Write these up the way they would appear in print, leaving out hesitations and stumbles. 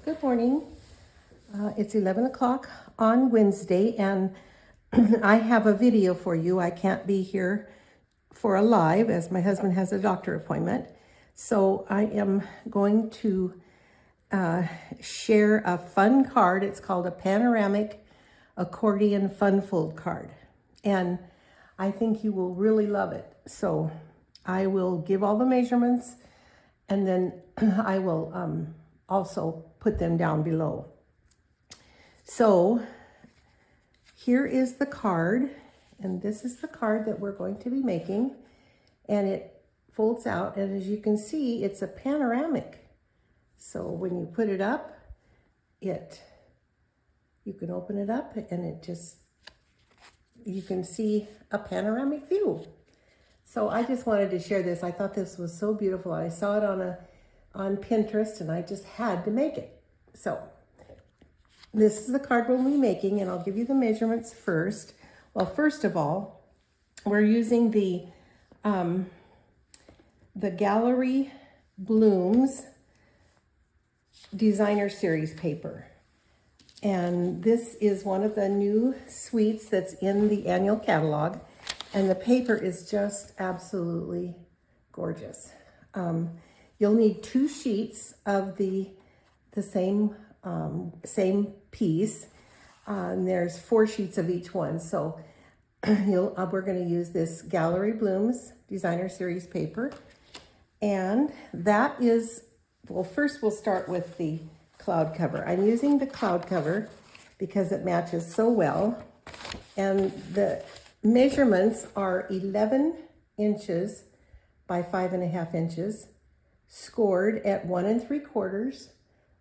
Good morning. It's 11 o'clock on Wednesday, and I have a video for you. I can't be here for a live as my husband has a doctor appointment. So I am going to share a fun card. It's called a Panoramic Accordian Fun Fold card. And I think you will really love it. So I will give all the measurements, and then I will also put them down below. So here is the card, and this is the card that we're going to be making, and it folds out, and as you can see, it's a panoramic. So when you put it up, you can open it up, and you can see a panoramic view. So I just wanted to share this. I thought this was so beautiful. I saw it on Pinterest, and I just had to make it. So this is the card we'll be making, and I'll give you the measurements first. Well, first of all, we're using the Gallery Blooms Designer Series paper. And this is one of the new suites that's in the annual catalog. And the paper is just absolutely gorgeous. You'll need 2 sheets of the same piece. And there's 4 sheets of each one. So we're going to use this Gallery Blooms Designer Series paper. And that is, well, first we'll start with the cloud cover. I'm using the cloud cover because it matches so well. And the measurements are 11 inches by 5.5 inches, scored at 1 3/4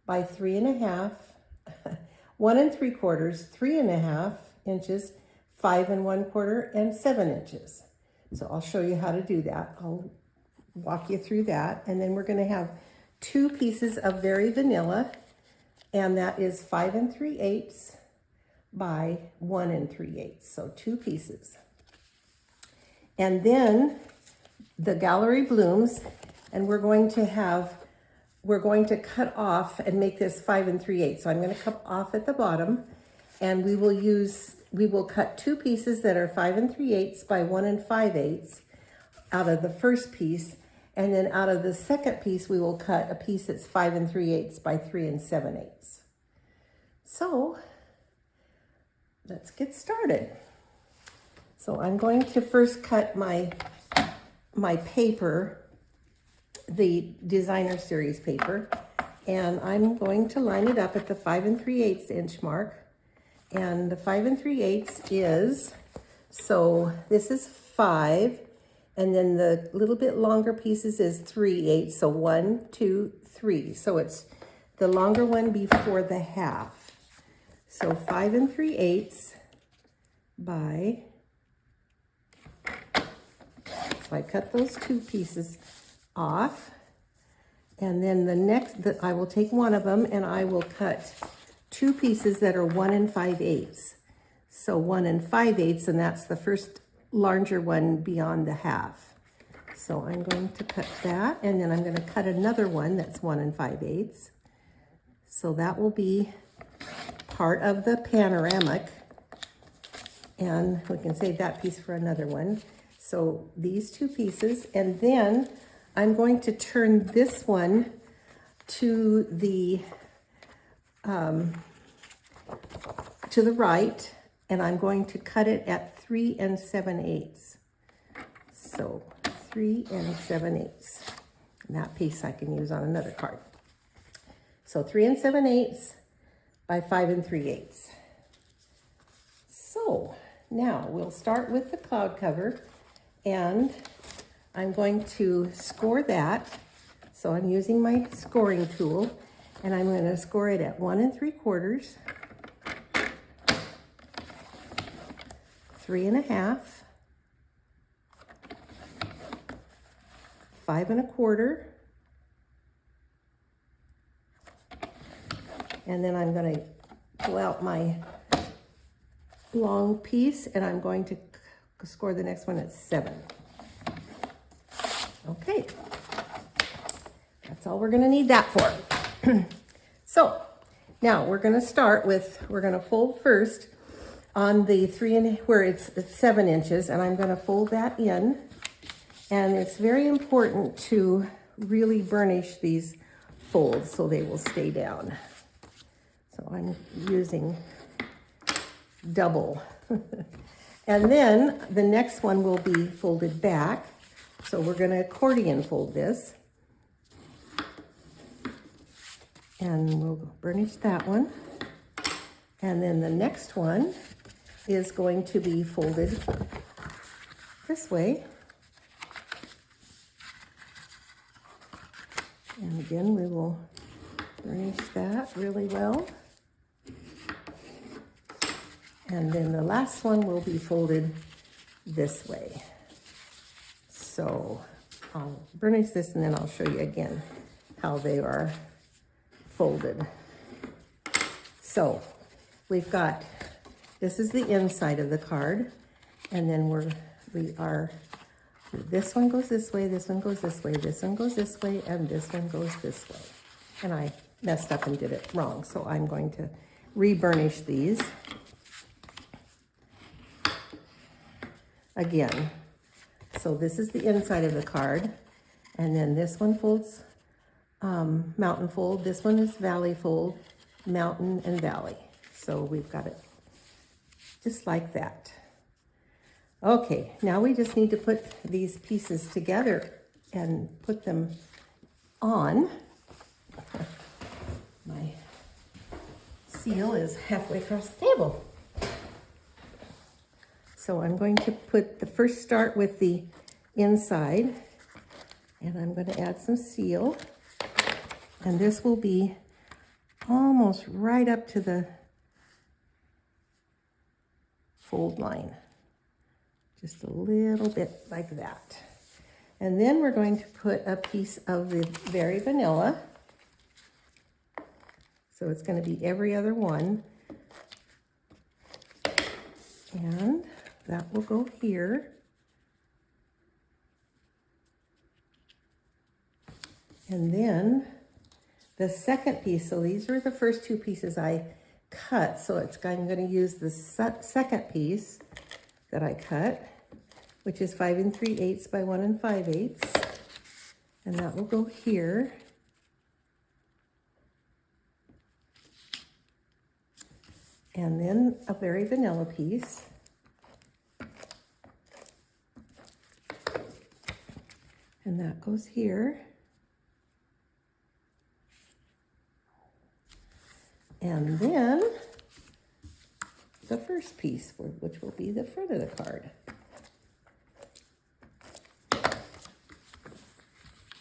by 3.5, 1 3/4, 3.5 inches, 5 1/4, and 7 inches. So I'll show you how to do that. I'll walk you through that. And then we're going to have 2 pieces of Very Vanilla, and that is 5 3/8 by 1 3/8. So 2 pieces. And then the Gallery Blooms, and we're going to cut off and make this 5 3/8. So I'm going to cut off at the bottom, and we will cut 2 pieces that are 5 3/8 by 1 5/8 out of the first piece, and then out of the second piece we will cut a piece that's 5 3/8 by 3 7/8. So let's get started. So I'm going to first cut my paper, the Designer Series paper, and I'm going to line it up at the 5 3/8 inch mark. And the 5 3/8 is, so this is 5, and then the little bit longer pieces is 3/8, so 1 2 3. So it's the longer one before the half. So 5 3/8 by, so I cut those 2 pieces off, and then I will take one of them and I will cut 2 pieces that are 1 5/8. So 1 5/8, and that's the first larger one beyond the half. So I'm going to cut that, and then I'm going to cut another one that's 1 5/8. So that will be part of the panoramic, and we can save that piece for another one. So these 2 pieces, and then I'm going to turn this one to the right, and I'm going to cut it at 3 7/8. So 3 7/8. And that piece I can use on another card. So 3 7/8 by 5 3/8. So now we'll start with the cloud cover, and I'm going to score that. So I'm using my scoring tool, and I'm going to score it at 1 3/4, 3.5, 5 1/4, and then I'm going to pull out my long piece, and I'm going to score the next one at 7. Okay, that's all we're going to need that for. So Now we're going to start with, we're going to fold first on the where it's 7 inches, and I'm going to fold that in. And it's very important to really burnish these folds so they will stay down. So I'm using double. And then the next one will be folded back. So we're going to accordion fold this. And we'll burnish that one. And then the next one is going to be folded this way. And again, we will burnish that really well. And then the last one will be folded this way. So I'll burnish this and then I'll show you again how they are folded. So we've got, this is the inside of the card, and then this one goes this way, this one goes this way, this one goes this way, and this one goes this way. And I messed up and did it wrong, so I'm going to re-burnish these again. So this is the inside of the card, and then this one folds mountain fold, this one is valley fold, mountain and valley. So we've got it just like that. Okay, now we just need to put these pieces together and put them on. My seal is halfway across the table. So I'm going to first start with the inside, and I'm going to add some seal. And this will be almost right up to the fold line. Just a little bit like that. And then we're going to put a piece of the Very Vanilla. So it's going to be every other one. And that will go here. And then the second piece, so these were the first 2 pieces I cut. So I'm going to use the second piece that I cut, which is 5 3/8 by 1 5/8, and that will go here. And then a Very Vanilla piece. And that goes here. And then the first piece, which will be the front of the card.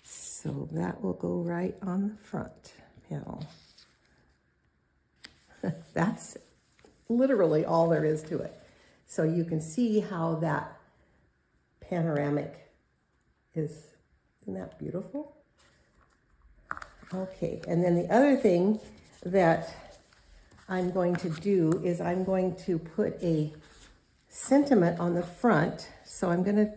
So that will go right on the front panel. That's literally all there is to it. So you can see how that panoramic is. Isn't that beautiful? Okay, and then the other thing that I'm going to do is I'm going to put a sentiment on the front. So I'm going to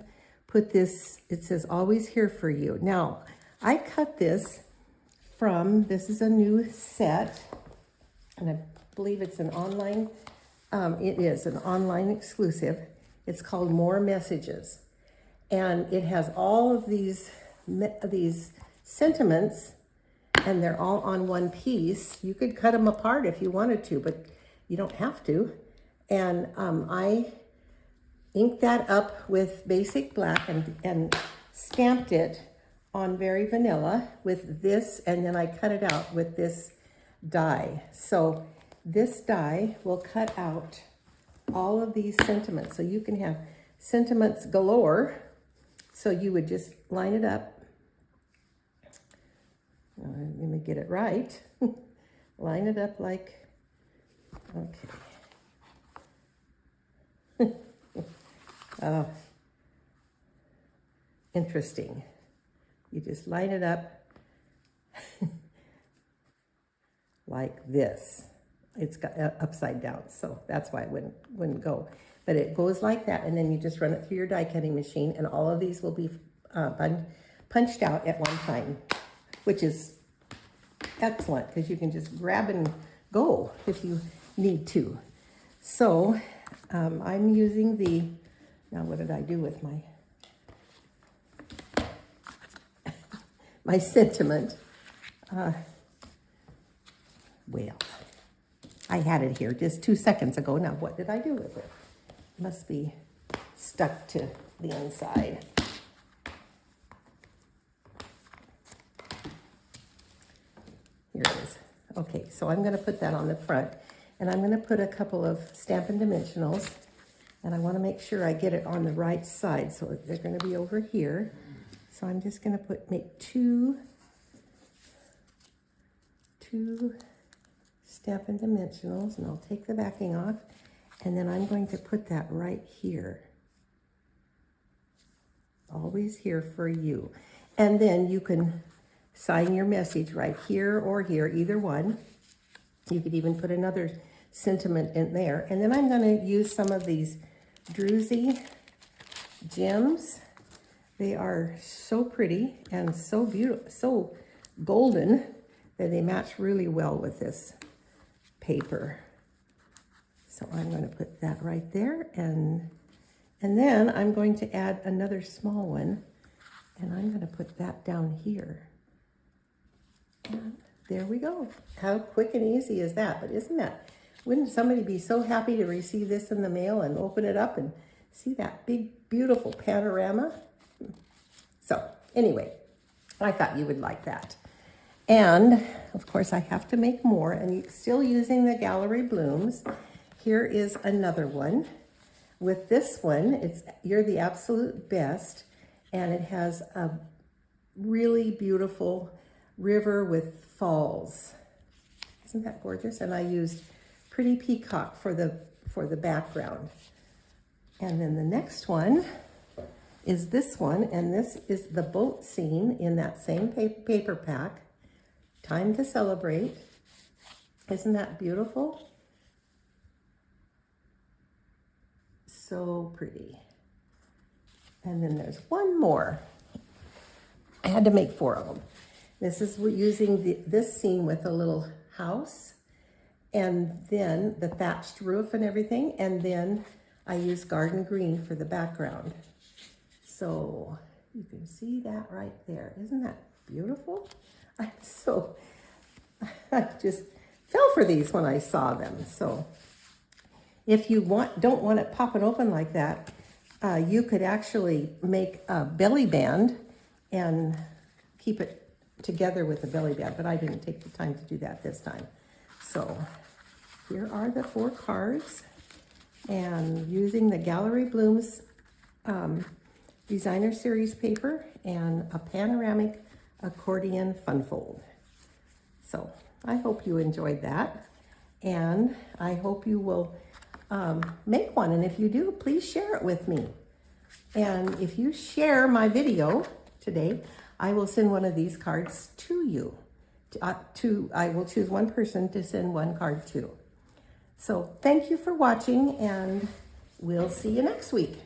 put this, it says always here for you. Now, I cut this this is a new set, and I believe it's an online, it is an online exclusive. It's called More Messages. And it has all of these sentiments, and they're all on one piece. You could cut them apart if you wanted to, but you don't have to. And I inked that up with basic black and stamped it on Very Vanilla with this, and then I cut it out with this die. So this die will cut out all of these sentiments. So you can have sentiments galore. So you would just line it up. Let me get it right. Line it up like, okay. Interesting. You just line it up like this. It's got upside down, so that's why it wouldn't go. But it goes like that, and then you just run it through your die cutting machine, and all of these will be punched out at one time, which is excellent because you can just grab and go if you need to. So I'm using the, now what did I do with my sentiment? Well, I had it here just 2 seconds ago. Now what did I do with it? Must be stuck to the inside. Here it is. Okay, so I'm going to put that on the front, and I'm going to put a couple of Stampin' Dimensionals, and I want to make sure I get it on the right side, so they're going to be over here. So I'm just going to make two Stampin' Dimensionals, and I'll take the backing off, and then I'm going to put that right here. Always here for you. And then you can sign your message right here or here, either one. You could even put another sentiment in there. And then I'm going to use some of these Druzy gems. They are so pretty and so beautiful, so golden, that they match really well with this paper. So I'm going to put that right there, and then I'm going to add another small one, and I'm going to put that down here. And there we go. How quick and easy is that? But isn't that, wouldn't somebody be so happy to receive this in the mail and open it up and see that big, beautiful panorama? So anyway, I thought you would like that. And of course I have to make more, and still using the Gallery Blooms. Here is another one. With this one, it's You're the Absolute Best, and it has a really beautiful river with falls. Isn't that gorgeous? And I used Pretty Peacock for the background. And then the next one is this one, and this is the boat scene in that same paper pack. Time to Celebrate. Isn't that beautiful? So pretty. And then there's one more. I had to make 4 of them. This is using this scene with a little house, and then the thatched roof and everything, and then I use garden green for the background. So you can see that right there. Isn't that beautiful? I just fell for these when I saw them. So if you don't want it popping open like that, you could actually make a belly band and keep it together with the belly band, but I didn't take the time to do that this time. So here are the 4 cards, and using the Gallery Blooms Designer Series paper and a Panoramic Accordion fun fold. So I hope you enjoyed that, and I hope you will make one, and if you do, please share it with me. And if you share my video today, I will send one of these cards to you. I will choose one person to send one card to. So thank you for watching, and we'll see you next week.